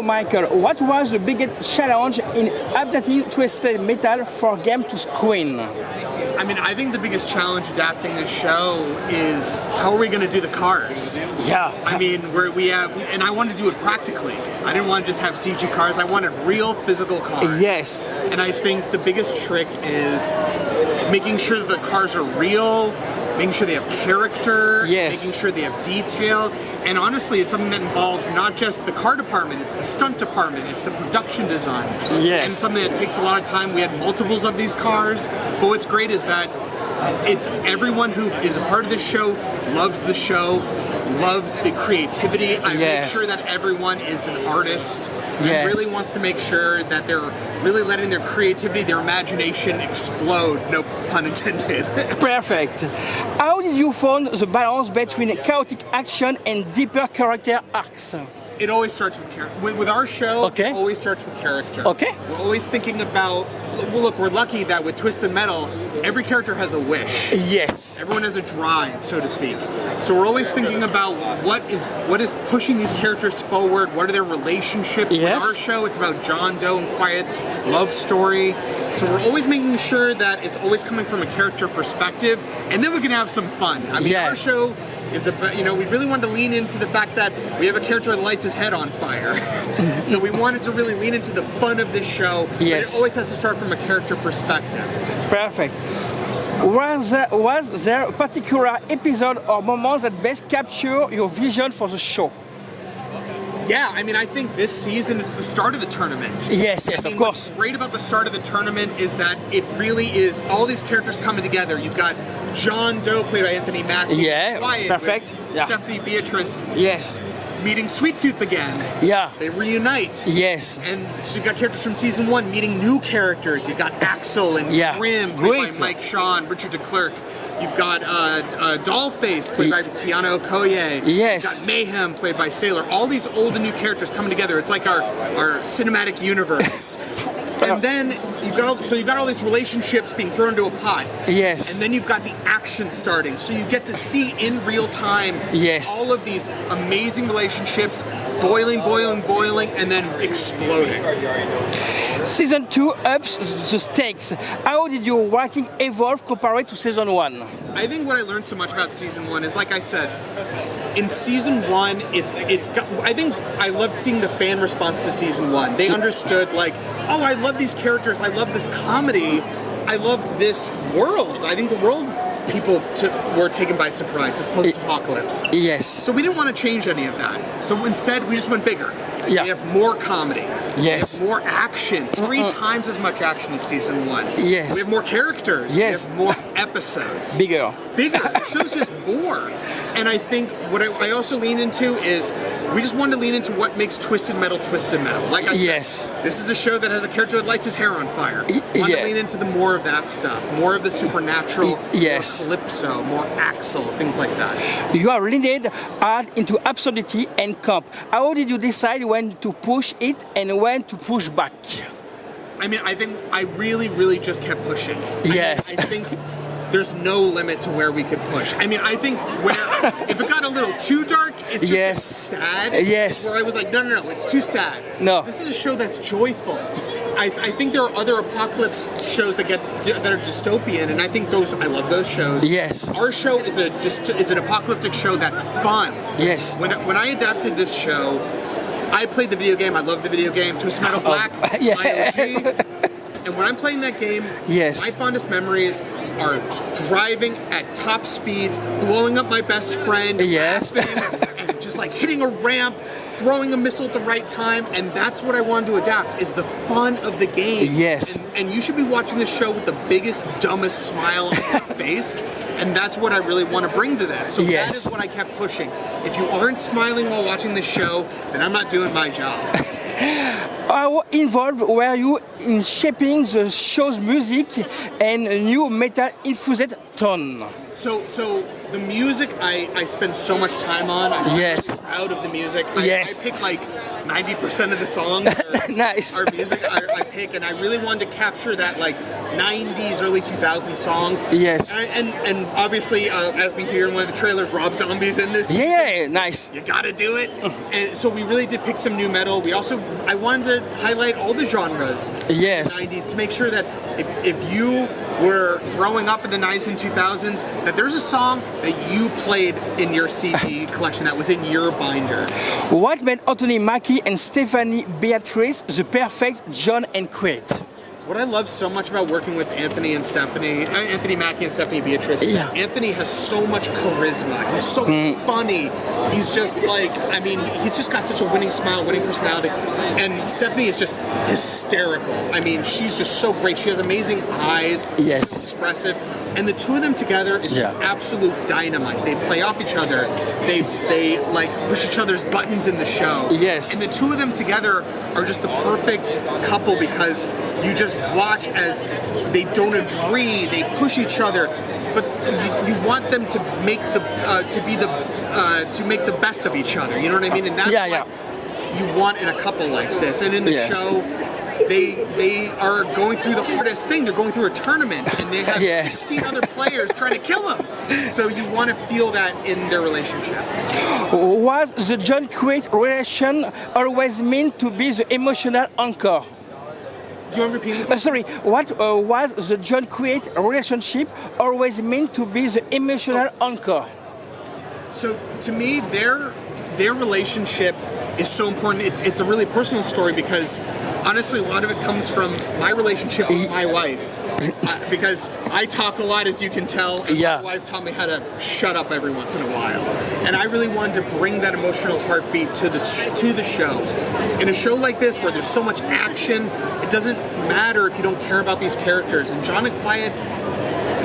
So, Michael, what was the biggest challenge in adapting Twisted Metal for game to screen? I mean, I think the biggest challenge adapting this show is how are we going to do the cars? Yeah. I mean, and I wanted to do it practically. I didn't want to just have CG cars. I wanted real physical cars. Yes. And I think the biggest trick is making sure that the cars are real, making sure they have character, yes, making sure they have detail. And honestly, it's something that involves not just the car department, it's the stunt department, it's the production design. Yes. And something that takes a lot of time. We had multiples of these cars, but what's great is that it's everyone who is a part of this show loves the show, loves the creativity. I make sure that everyone is an artist and really wants to make sure that they're really letting their creativity, their imagination explode, no pun intended. Perfect. How did you find the balance between chaotic action and deeper character arcs? It always starts with character. With our show, it always starts with character. Okay. We're always thinking about, well, look, we're lucky that with Twisted Metal, every character has a wish. Yes. Everyone has a drive, so to speak. So we're always thinking about what is pushing these characters forward, what are their relationships. Yes. With our show, it's about John Doe and Quiet's love story. So we're always making sure that it's always coming from a character perspective, and then we can have some fun. I mean, our show is about, we really wanted to lean into the fact that we have a character that lights his head on fire. So we wanted to really lean into the fun of this show, but it always has to start from a character perspective. Perfect. Was there a particular episode or moment that best capture your vision for the show? Yeah, I mean, I think this season, it's the start of the tournament. Yes, of course. What's great about the start of the tournament is that it really is all these characters coming together. You've got John Doe, played by Anthony Mackie. Yeah, Quiet, perfect. Stephanie Beatrice. Yes. Meeting Sweet Tooth again. Yeah. They reunite. Yes. And so you've got characters from season 1 meeting new characters. You've got Axel and Grim, played by Mike Shaw and Richard DeClercq. You've got Dollface, played by Tiana Okoye. Yes. You've got Mayhem, played by Sailor. All these old and new characters coming together. It's like our cinematic universe. And then you've got all these relationships being thrown into a pot. Yes. And then you've got the action starting. So you get to see in real time all of these amazing relationships boiling, and then exploding. Season 2 ups the stakes. How did your writing evolve compared to season 1? I think what I learned so much about season 1 is, like I said, in season 1, I think I loved seeing the fan response to season 1. They understood, like, oh, I love these characters, I love this comedy, I love this world. I think the world people were taken by surprise, this post-apocalypse. Yes. So we didn't want to change any of that. So instead, we just went bigger. Yeah. We have more comedy. Yes. We have more action. 3 times as much action as season 1. Yes. We have more characters. Yes. We have more episodes. Bigger. The show's just more. And I think what I also lean into is we just wanted to lean into what makes Twisted Metal Twisted Metal. Like I said, this is a show that has a character that lights his hair on fire. We want to lean into more of that stuff, more of the supernatural, more calypso, more Axel, things like that. You are leaned hard into absurdity and camp. How did you decide when to push it and when to push back? I mean, I think I really just kept pushing. I think there's no limit to where we could push. I mean, I think if it got a little too dark, it's just sad. Yes. Where I was like, no, it's too sad. No. This is a show that's joyful. I think there are other apocalypse shows that are dystopian, and I think I love those shows. Yes. Our show is an apocalyptic show that's fun. Yes. When I adapted this show, I played the video game. I love the video game, Twisted Metal Black. My OG. And when I'm playing that game, my fondest memories are driving at top speeds, blowing up my best friend, laughing, and just like hitting a ramp, throwing a missile at the right time, and that's what I wanted to adapt, is the fun of the game. Yes. And you should be watching this show with the biggest, dumbest smile on your face, and that's what I really want to bring to this. So that is what I kept pushing. If you aren't smiling while watching this show, then I'm not doing my job. How involved were you in shaping the show's music and new metal-infused tone? So The music I spend so much time on. I'm really proud of the music. I pick like 90% of the songs are music I pick, and I really wanted to capture that like 90s, early 2000s songs. Yes. And obviously, as we hear in one of the trailers, Rob Zombie's in this. Yeah, nice. You gotta do it. And so we really did pick some new metal. I wanted to highlight all the genres in the 90s to make sure that if you were growing up in the 90s and 2000s, that there's a song that you played in your CD collection that was in your binder. What made Anthony Mackie and Stephanie Beatrice the perfect John and Quaid? What I love so much about working with Anthony Mackie and Stephanie Beatrice, Anthony has so much charisma. He's so funny. He's just like, I mean, he's just got such a winning smile, winning personality. And Stephanie is just hysterical. I mean, she's just so great. She has amazing eyes. Yes. So expressive. And the two of them together is just absolute dynamite. They play off each other. They like push each other's buttons in the show. Yes. And the two of them together are just the perfect couple because you just watch as they don't agree, they push each other, but you want them to make the best of each other. You know what I mean? And that's what you want in a couple like this. And in the show, they are going through the hardest thing. They're going through a tournament, and they have 16 other players trying to kill them. So you want to feel that in their relationship. Was the John Quaid relation always meant to be the emotional anchor? Do you want to repeat? Sorry, what was the John Quaid relationship always meant to be the emotional anchor? So to me, their relationship is so important. It's a really personal story because honestly, a lot of it comes from my relationship with my wife. Because I talk a lot, as you can tell, and my wife taught me how to shut up every once in a while. And I really wanted to bring that emotional heartbeat to the show. In a show like this, where there's so much action, it doesn't matter if you don't care about these characters. And John and Quiet,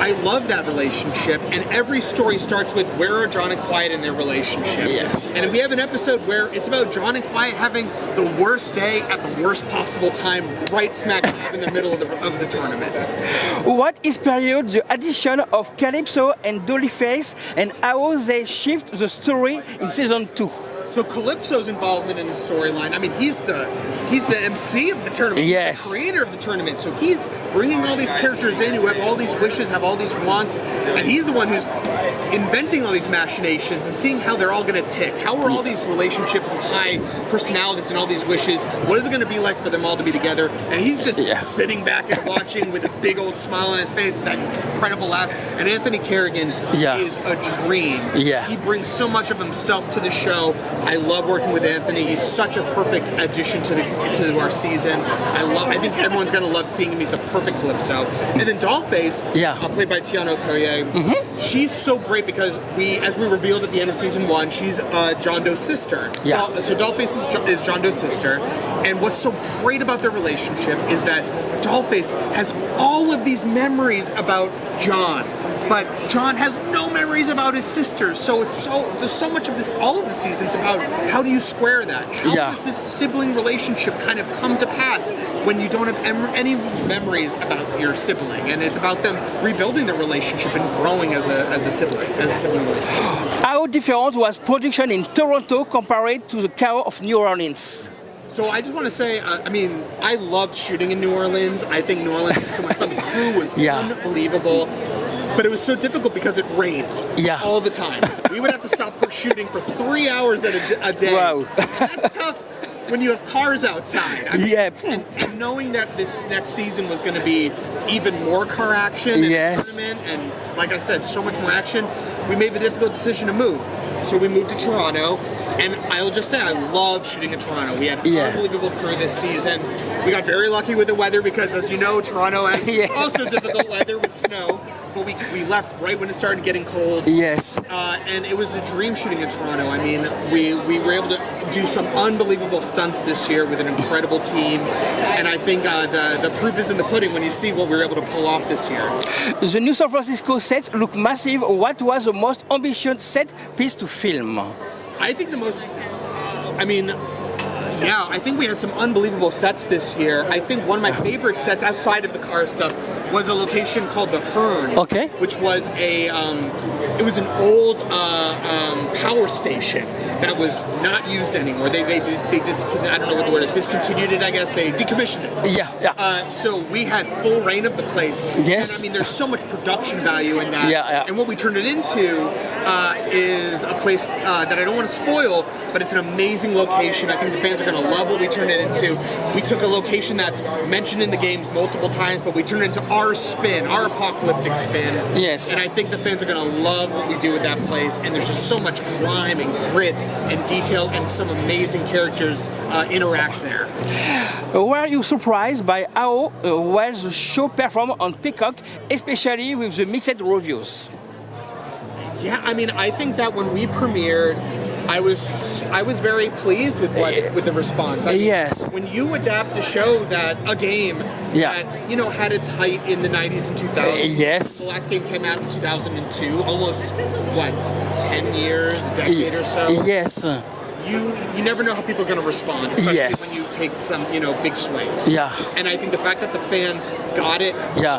I love that relationship, and every story starts with where are John and Quiet in their relationship. Yes. And we have an episode where it's about John and Quiet having the worst day at the worst possible time, right smack dab in the middle of the tournament. What inspired the addition of Calypso and Dollface, and how they shift the story in season 2? So Calypso's involvement in the storyline, I mean, he's the MC of the tournament. Yes. He's the creator of the tournament. So he's bringing all these characters in who have all these wishes, have all these wants, and he's the one who's inventing all these machinations and seeing how they're all going to tick. How are all these relationships and high personalities and all these wishes, what is it going to be like for them all to be together? And he's just sitting back and watching with a big old smile on his face, that incredible laugh. And Anthony Carrigan is a dream. Yeah. He brings so much of himself to the show. I love working with Anthony. He's such a perfect addition to our season. I think everyone's gonna love seeing him. He's the perfect Calypso. And then Dollface, played by Tiana Okoye, she's so great because as we revealed at the end of season 1, she's John Doe's sister. Yeah. So Dollface is John Doe's sister. And what's so great about their relationship is that Dollface has all of these memories about John, but John has no memories about his sisters. So there's so much of this, all of the seasons about how do you square that? How does this sibling relationship kind of come to pass when you don't have any memories about your sibling? And it's about them rebuilding their relationship and growing as a sibling relationship. How different was production in Toronto compared to the chaos of New Orleans? So I just want to say, I mean, I loved shooting in New Orleans. I think New Orleans is so much fun. The crew was unbelievable. But it was so difficult because it rained all the time. We would have to stop shooting for 3 hours a day. Wow. And that's tough when you have cars outside. I mean, and knowing that this next season was going to be even more car action and tournament, and like I said, so much more action, we made the difficult decision to move. So we moved to Toronto, and I'll just say I love shooting in Toronto. We had an unbelievable crew this season. We got very lucky with the weather because, as you know, Toronto has also difficult weather with snow. But we left right when it started getting cold. Yes. And it was a dream shooting in Toronto. I mean, we were able to do some unbelievable stunts this year with an incredible team. And I think the proof is in the pudding when you see what we were able to pull off this year. The new San Francisco sets look massive. What was the most ambitious set piece to film? I think the most, I think we had some unbelievable sets this year. I think one of my favorite sets outside of the car stuff was a location called the Hearn, Okay. which was it was an old power station that was not used anymore. They just, I don't know what the word is, discontinued it, I guess. They decommissioned it. Yeah. So we had full reign of the place. Yes. And I mean, there's so much production value in that. Yeah. And what we turned it into is a place that I don't want to spoil, but it's an amazing location. I think the fans are going to love what we turned it into. We took a location that's mentioned in the games multiple times, but we turned it into our spin, our apocalyptic spin. Yes. And I think the fans are going to love what we do with that place. And there's just so much grime and grit and detail, and some amazing characters interact there. Were you surprised by how well the show performed on Peacock, especially with the mixed reviews? Yeah, I mean, I think that when we premiered, I was very pleased with the response. I mean, yes. When you adapt a game that had its height in the 90s and 2000s. Yes. The last game came out in 2002, almost 10 years, a decade or so. Yes. You never know how people are going to respond, especially when you take some big swings. Yeah. And I think the fact that the fans got it,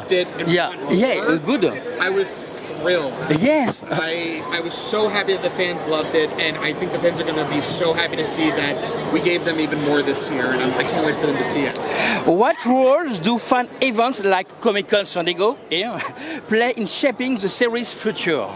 did, and good. I was thrilled. Yes. I was so happy that the fans loved it, and I think the fans are going to be so happy to see that we gave them even more this year, and I can't wait for them to see it. What roles do fan events like Comic-Con San Diego play in shaping the series' future?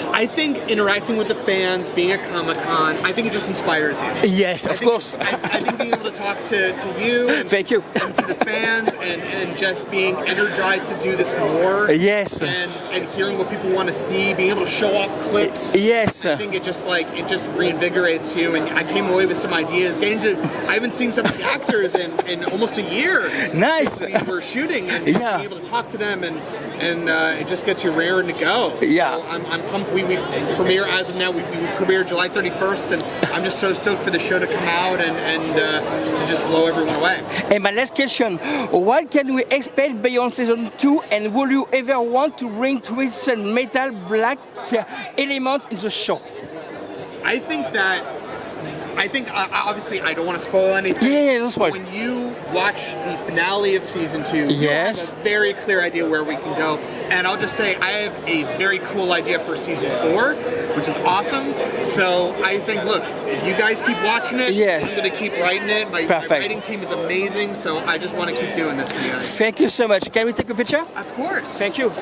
I think interacting with the fans, being at Comic-Con, I think it just inspires you. Yes, of course. I think being able to talk to you and, Thank you. and to the fans and just being energized to do this more. Yes. And hearing what people want to see, being able to show off clips. Yes. I think it just reinvigorates you, and I came away with some ideas. I haven't seen some of the actors in almost a year. Nice. We were shooting and being able to talk to them, and it just gets you raring to go. Yeah. So I'm pumped. We premiere as of now. We premiere July 31st, and I'm just so stoked for the show to come out and to just blow everyone away. And my last question, what can we expect beyond season 2, and will you ever want to bring twists and metal black elements in the show? I think obviously I don't want to spoil anything. Yeah, don't spoil. When you watch the finale of season 2, yes, you have a very clear idea where we can go. And I'll just say I have a very cool idea for season 4, which is awesome. So I think, look, if you guys keep watching it, yes, I'm going to keep writing it. My writing team is amazing, so I just want to keep doing this for you guys. Thank you so much. Can we take a picture? Of course. Thank you.